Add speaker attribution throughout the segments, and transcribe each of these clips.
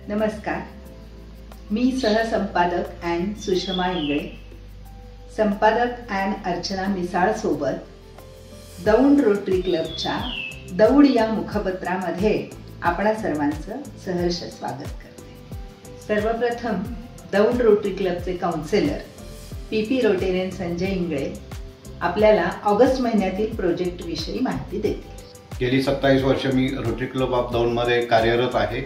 Speaker 1: नमस्कार, मी सहसंपादक ॲन सुषमा इंगळे, संपादक ॲन अर्चना मिसाळ सोबत दौंड रोटरी क्लबच्या दौड या मुखपत्रामध्ये आपणा सर्वांचं सहर्ष स्वागत करते। सर्वप्रथम दौंड रोटरी क्लबचे councillor PP Rotarian Sanjay Ingale आपल्याला ऑगस्ट महिन्यातील प्रोजेक्ट विषयी माहिती देतील।
Speaker 2: गेली 27 वर्ष मी रोटरी क्लब ऑफ दौंडमध्ये कार्यरत आहे।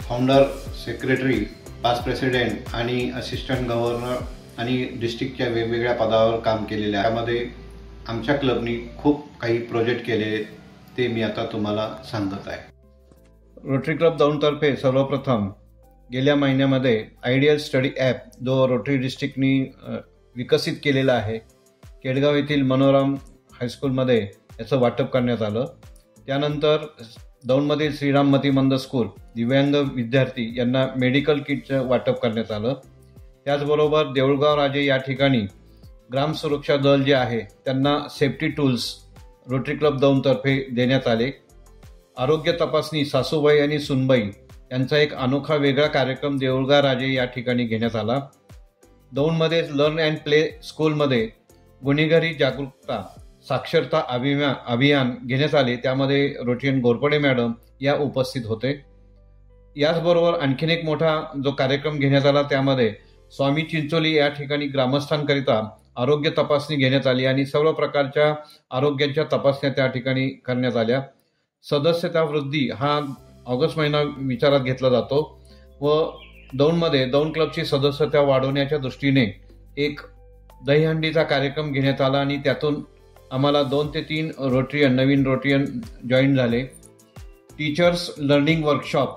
Speaker 2: फाउंडर, सेक्रेटरी, पास्ट प्रेसिडेंट आणि असिस्टंट गव्हर्नर आणि डिस्ट्रिक्टच्या वेगवेगळ्या पदावर काम केलेले आहे। त्यामध्ये आमच्या क्लबनी खूप काही प्रोजेक्ट केले ते मी आता तुम्हाला सांगत आहे।
Speaker 3: रोटरी क्लब दौंडतर्फे सर्वप्रथम गेल्या महिन्यामध्ये आयडियल स्टडी ॲप जो रोटरी डिस्ट्रिक्टनी विकसित केलेला आहे, केडगाव येथील मनोरम हायस्कूलमध्ये याचं वाटप करण्यात आलं। त्यानंतर दौंडमधील श्रीराममती मंद स्कूल दिव्यांग विद्यार्थी यांना मेडिकल किटचं वाटप करण्यात आलं। त्याचबरोबर देऊळगाव राजे या ठिकाणी ग्राम सुरक्षा दल जे आहे त्यांना सेफ्टी टूल्स रोटरी क्लब दौंडतर्फे देण्यात आले। आरोग्य तपासणी सासूबाई आणि सुनबाई यांचा एक अनोखा वेगळा कार्यक्रम देऊळगाव राजे या ठिकाणी घेण्यात आला। दौंडमध्ये लर्न अँड प्ले स्कूलमध्ये गुन्हेगारी जागरूकता साक्षरता अभियान घेण्यात आले। त्यामध्ये रोटेरियन गोरपडे मॅडम या उपस्थित होते। याचबरोबर आणखीन एक मोठा जो कार्यक्रम घेण्यात आला त्यामध्ये स्वामी चिंचोली या ठिकाणी ग्रामस्थांकरिता आरोग्य तपासणी घेण्यात आली आणि सर्व प्रकारच्या आरोग्याच्या तपासण्या त्या ठिकाणी करण्यात आल्या। सदस्यता वृद्धी हा ऑगस्ट महिना विचारात घेतला जातो व दौंडमध्ये दौंड क्लबची सदस्यता वाढवण्याच्या दृष्टीने एक दहीहंडीचा कार्यक्रम घेण्यात आला आणि त्यातून आम्हाला 2 ते 3 नवीन रोटेरियन जॉईन झाले। टीचर्स लर्निंग वर्कशॉप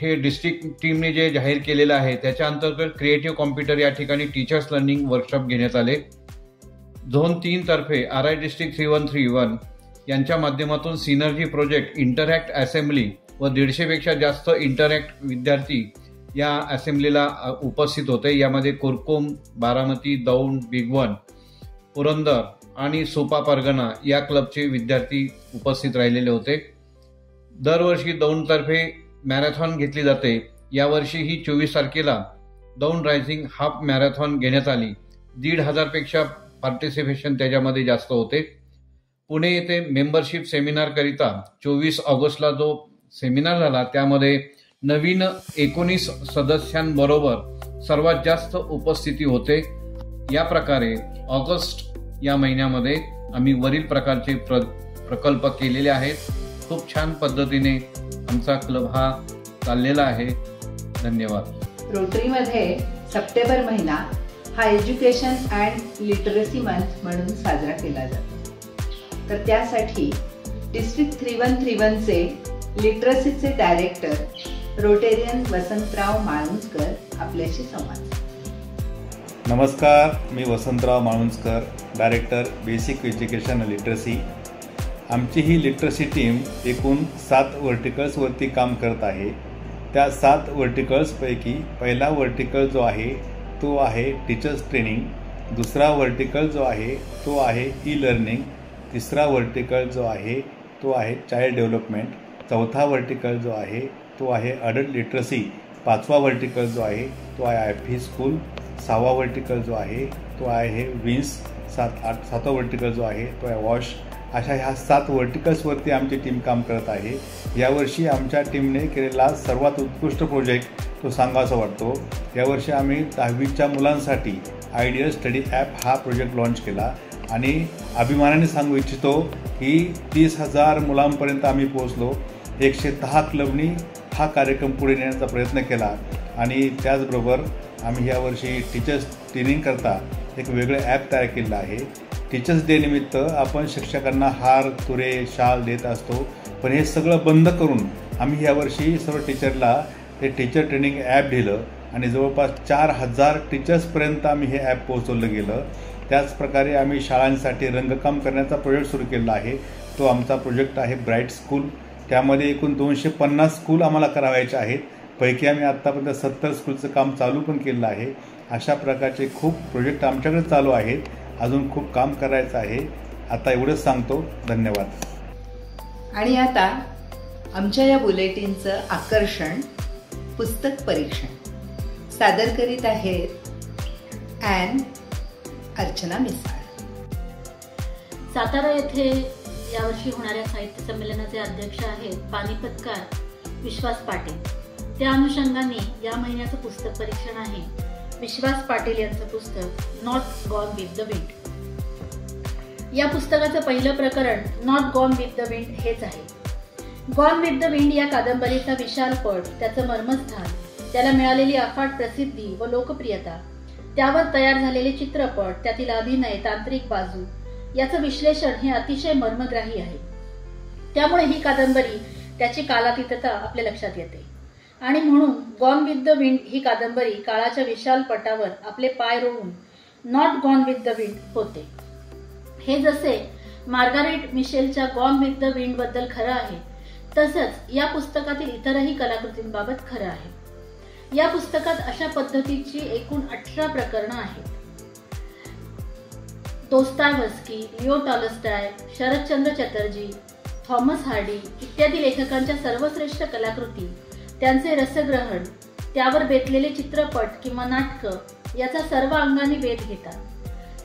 Speaker 3: हे डिस्ट्रिक्ट टीमने जे जाहीर केलेलं आहे त्याच्या अंतर्गत क्रिएटिव्ह कॉम्प्युटर या ठिकाणी टीचर्स लर्निंग वर्कशॉप घेण्यात आले। झोन 3 तर्फे RI डिस्ट्रिक्ट 3131 यांच्या माध्यमातून सिनर्जी प्रोजेक्ट इंटरॅक्ट असेंब्ली व 150 पेक्षा जास्त इंटरॅक्ट विद्यार्थी या असेंब्लीला उपस्थित होते। यामध्ये कुरकुम, बारामती, दौंड, बिगवन, पुरंदर आणि सोपा परगणा या क्लबचे विद्यार्थी उपस्थित राहिलेले होते। दरवर्षी दौंडतर्फे मॅरेथॉन घेतली जाते। यावर्षी ही 24 तारखेला दौंड रायझिंग हाफ मॅरेथॉन घेण्यात आली। 1,500 पेक्षा पार्टिसिपेशन त्याच्यामध्ये जास्त होते। पुणे येथे मेंबरशिप सेमिनार करिता 24 ऑगस्टला जो सेमिनार झाला त्यामध्ये नवीन 19 सदस्यांबरोबर सर्वात जास्त उपस्थिती होते। या प्रकारे ऑगस्ट या महिन्यामध्ये आम्ही वरील प्रकारचे प्रकल्प केलेले आहेत। खूप छान पद्धतीने आमचा क्लब हा चाललेला आहे। धन्यवाद।
Speaker 1: रोटरीमध्ये सप्टेंबर महिना हा एज्युकेशन अँड लिटरसी मंथ म्हणून साजरा केला जातो। तर त्यासाठी डिस्ट्रिक्ट 3131चे लिटरसीचे डायरेक्टर रोटेरियन वसंतराव माळुंजकर आपल्याशी संवाद साधतील।
Speaker 4: नमस्कार, मी Vasantrao Malunjkar, director basic education literacy. आमची ही लिटरसी टीम एकूण 7 वर्टिकल्सवरती काम करत आहे। त्या 7 वर्टिकल्सपैकी पहिला वर्टिकल जो आहे तो आहे टीचर्स ट्रेनिंग, दुसरा वर्टिकल जो आहे तो आहे ई-लर्निंग, तिसरा वर्टिकल जो आहे तो आहे चाइल्ड डेव्हलपमेंट, चौथा वर्टिकल जो आहे तो आहे अडल्ट लिटरसी, पाचवा वर्टिकल जो आहे तो आहे IFE स्कूल, 6वा वर्टिकल जो आहे तो आहे विन्स, 7वा वर्टिकल जो आहे तो आहे वॉश। अशा ह्या 7 वर्टिकल्सवरती आमची टीम काम करत आहे। यावर्षी आमच्या टीमने केलेला सर्वात उत्कृष्ट प्रोजेक्ट तो सांगावासा वाटतो। यावर्षी आम्ही 10वीच्या मुलांसाठी आयडियल स्टडी ॲप हा प्रोजेक्ट लॉन्च केला आणि अभिमानाने सांगू इच्छितो की 30,000 मुलांपर्यंत आम्ही पोहोचलो। 110 क्लबनी हा कार्यक्रम पुढे नेण्याचा प्रयत्न केला आणि त्याचबरोबर आम्ही यावर्षी टीचर्स ट्रेनिंग करता एक वेगळं ॲप तयार केलं आहे। टीचर्स डे निमित्त आपण शिक्षकांना हार, तुरे, शाल देत असतो, पण हे सगळं बंद करून आम्ही यावर्षी सर्व टीचरला ते टीचर ट्रेनिंग ॲप दिलं आणि जवळपास 4,000 टीचर्सपर्यंत आम्ही हे ॲप पोहोचवलं गेलं। त्याचप्रकारे आम्ही शाळांसाठी रंगकाम करण्याचा प्रोजेक्ट सुरू केला आहे। तो आमचा प्रोजेक्ट आहे ब्राईट स्कूल। त्यामध्ये एकूण 250 स्कूल आम्हाला करावायचे आहेत, पैकी आम्ही आत्तापर्यंत 70 स्कूलचं काम चालू पण केलं आहे। अशा प्रकारचे खूप प्रोजेक्ट आमच्याकडे चालू आहेत, अजून खूप काम करायचं आहे। आता एवढंच सांगतो, धन्यवाद।
Speaker 1: आणि आता आमच्या या बुलेटिनचं आकर्षण पुस्तक परीक्षण सादर करीत आहेत अर्चना मिसाळ.
Speaker 5: सातारा येथे यावर्षी होणाऱ्या साहित्य संमेलनाचे अध्यक्ष आहेत पानिपतकार विश्वास पाटील. त्या अनुषंगाने या महिन्याचं पुस्तक परीक्षण आहे विश्वास पाटील यांचं पुस्तक not Gone with the wind. या पुस्तकाचं पहिलं प्रकरण not Gone with the wind हेच आहे. गॉन विथ द विंड या कादंबरीचा विशाल पट, त्याचं मर्मस्थान, त्याला मिळालेली अफाट प्रसिद्धी व लोकप्रियता, त्यावर तयार झालेले चित्रपट, त्यातील अभिनय, तांत्रिक बाजू याचं विश्लेषण हे अतिशय मर्मग्राही आहे. त्यामुळे ही कादंबरी त्याची कालातीतता आपल्या लक्षात येते आणि म्हणून गॉन विथ द विंड ही कादंबरी काळाच्या विशाल पटावर आपले पाय रोवून not Gone with the Wind होते. हे जसे मार्गारेट मिशेलच्या गॉन विथ द विंड बद्दल खरं आहे, तसंच या पुस्तकातील इतरही कलाकृतींबाबत खरं आहे. या पुस्तकात अशा पद्धतीची एकूण 18 प्रकरणं आहेत. Dostoevsky, Leo Tolstoy, Sharatchandra Chatterjee, Thomas Hardy इत्यादी लेखकांच्या सर्वश्रेष्ठ कलाकृती, त्यांचे रसग्रहण, त्यावर बेतलेले चित्रपट किंवा नाटकं याचा सर्व अंगाने वेध घेतात.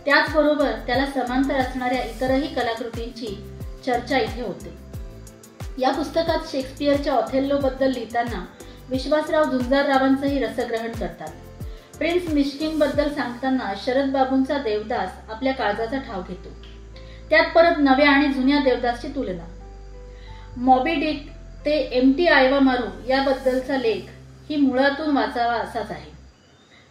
Speaker 5: त्याचबरोबर त्याला समांतर असणाऱ्या इतरही कलाकृतींची चर्चा इथे होते. या पुस्तकात शेक्सपियरच्या ऑथेल्लो बद्दल लिहिताना विश्वासराव झुंजाररावांचंही रसग्रहण करतात. प्रिन्स मिश्किन बद्दल सांगताना शरद बाबूंचा देवदास आपल्या काळजाचा ठाव घेतो. त्यात परत नव्या आणि जुन्या देवदासची तुलना. मॉबी डिक ते एमटी आयवामारू याबद्दलचा लेख ही मुळातून वाचावा असाच आहे.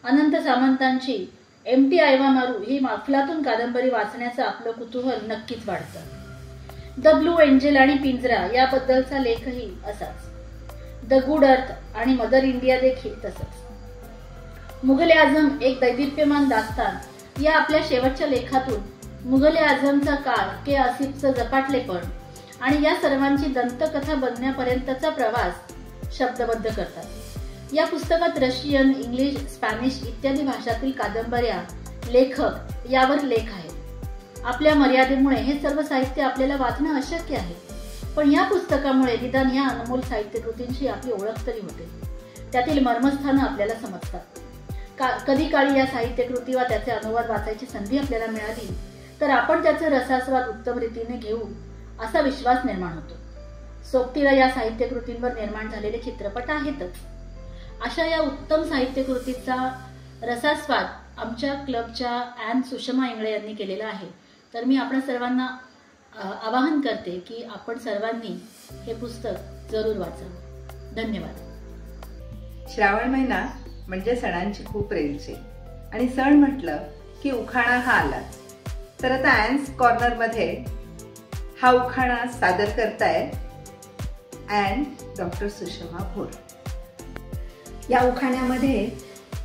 Speaker 5: अनंत सामंतांची एमटी आयवामारू ही अफलातून कादंबरी वाचण्याचं आपलं कुतूहल नक्कीच वाढतं. द ब्लू एंजल आणि पिंजरा याबद्दलचा लेखही असाच. द गुड अर्थ आणि मदर इंडिया देखील तसंच. मुघल आझम एक दैदिप्यमान दास्तान या आपल्या शेवटच्या लेखातून मुघल आझमचा काळ, के आसिफचं झपाटलेपण आणि या सर्वांची दंतकथा बनण्यापर्यंतचा प्रवास शब्दबद्ध करतात. या पुस्तकात रशियन, इंग्लिश, स्पॅनिश इत्यादी भाषातील कादंबऱ्या, लेखक यावर लेख आहेत. आपल्या मर्यादेमुळे हे सर्व साहित्य आपल्याला वाचणं अशक्य आहे, पण या पुस्तकामुळे निदान या अनमोल साहित्यकृतींची आपली ओळख तरी होते. त्यातील मर्मस्थानं आपल्याला समजतात. कधी काळी या साहित्यकृती वा त्याचे अनुवाद वाचायची संधी आपल्याला मिळाली तर आपण त्याचा रसास्वाद उत्तम रीतीने घेऊ असा विश्वास निर्माण होतो. सोबतीला या साहित्यकृतींवर निर्माण झालेले चित्रपट आहेतच. अशा या उत्तम साहित्यकृतीचा रसास्वाद आमच्या क्लबच्या सुषमा इंगळे यांनी केलेला आहे. तर मी आपण सर्वांना आवाहन करते की आपण सर्वांनी हे पुस्तक जरूर वाचावं. धन्यवाद.
Speaker 1: श्रावण महिना म्हणजे सणांची खूप रेलचे आणि सण म्हटलं की उखाणा हा आलाच. तर आता ॲन्स कॉर्नरमध्ये हा उखाणा सादर करताय डॉक्टर सुषमा भोर.
Speaker 6: या उखाण्यामध्ये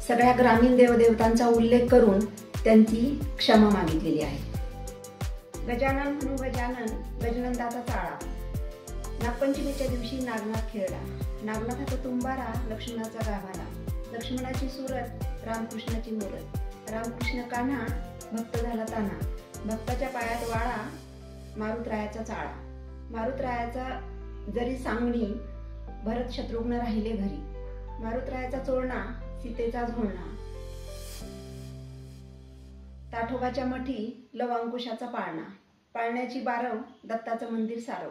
Speaker 6: सगळ्या ग्रामीण देवदेवतांचा उल्लेख करून त्यांची क्षमा मागितलेली आहे. गजानन म्हणू गजानन, गजनंदाचा चाळा, नागपंचमीच्या दिवशी नागनाथ खेळला, नागनाथाचा तुंबारा, लक्ष्मणाचा गाभारा, लक्ष्मणाची सुरत, रामकृष्णाची मूरत, रामकृष्ण कान्हा, भक्त झाला ताना, भक्ताच्या पायात वाळा, मारुतरायाचा चाळा, मारुतरायाचा जरी सांगणी, भरत शत्रुघ्न राहिले घरी, मारुतरायाचा चोळणा, सीतेचा झोळणा, ताठोबाच्या मठी, लव अंकुशाचा पाळणा, पाळण्याची बारव, दत्ताचं मंदिर सारव,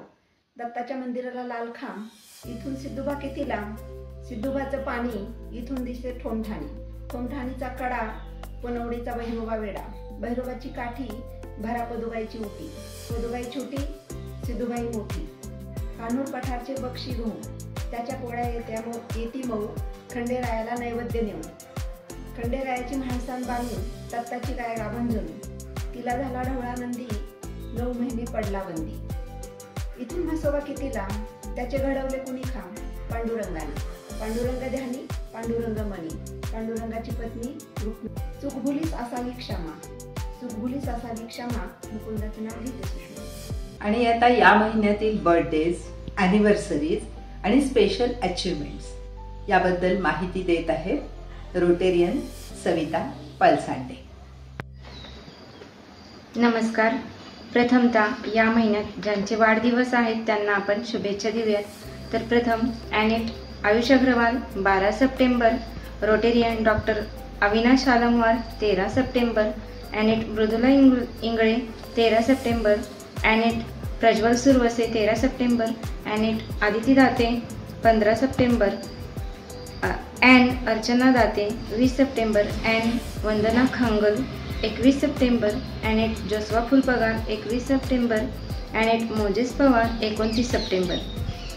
Speaker 6: दत्ताच्या मंदिराला लाल खांब, इथून सिद्धुबा किती लांब, सिद्धुबाचं पाणी, इथून दिसते ठोणठाणी, ठोणठाणीचा कडा, पुनवडीचा भैरोबा वेडा, भैरोबाची काठी, भरा पदुबाईची उटी, पदुबाई छोटी, सिद्धुबाई मोठी, कान्हूर पठारचे बक्षी गहू, त्याच्या पोळ्या येती मऊ, खंडेरायाला नैवेद्य नेऊन, खंडेरायाची म्हाळसाण बांधून, दत्ताची गाय गाभण जणू, तिला झाला ढवळा नंदी, 9 महिने पडला बंदी, इथून म्हसोबा किती लांब, त्याचे घडवले कुणी खांब, पांडुरंगाने, पांडुरंग ध्यानी, पांडुरंग मणी, पांडुरंगाची पत्नी रुक्मिणी, चुकभुलीस असावी क्षमा, चुकभुलीस असावी क्षमा, मुकुंदाचं नाव घेते सुषमा.
Speaker 1: आणि आता या महिन्यातील बर्थडेज, ॲनिव्हर्सरीज आणि स्पेशल अचिव्हमेंट्स याबद्दल माहिती देत आहेत रोटेरियन सविता पलसांडे.
Speaker 7: नमस्कार. प्रथमतः या महिन्यात ज्यांचे वाढदिवस आहेत त्यांना आपण शुभेच्छा देऊयात. तर प्रथम Annet Ayush Agrawal 12 September, rotarian doctor Avinash Alamwar 13 September, Annet Mridula Ingle 13 September, Annet Prajwal Suravase 13 September, Annet Aditi Date 15 September, Ann Archana Date 20 September, Ann Vandana Khangal 21 September, Annet Joshua Phulpagar 21 September, Annet Moses Pawar 29 September.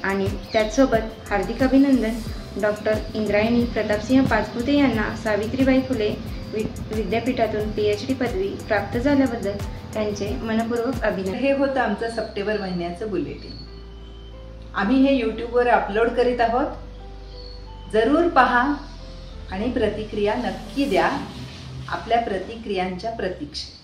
Speaker 7: आणि त्याचसोबत हार्दिक अभिनंदन डॉक्टर इंद्रायणी प्रतापसिंह पाचपुते यांना सावित्रीबाई फुले विद्यापीठातून PhD पदवी प्राप्त झाल्याबद्दल त्यांचे मनपूर्वक अभिनंदन.
Speaker 1: हे होतं आमचं सप्टेंबर महिन्याचं बुलेटिन. आम्ही हे यूट्यूबवर अपलोड करीत आहोत. जरूर पहा आणि प्रतिक्रिया नक्की द्या. आपल्या प्रतिक्रियांच्या प्रतीक्षेत.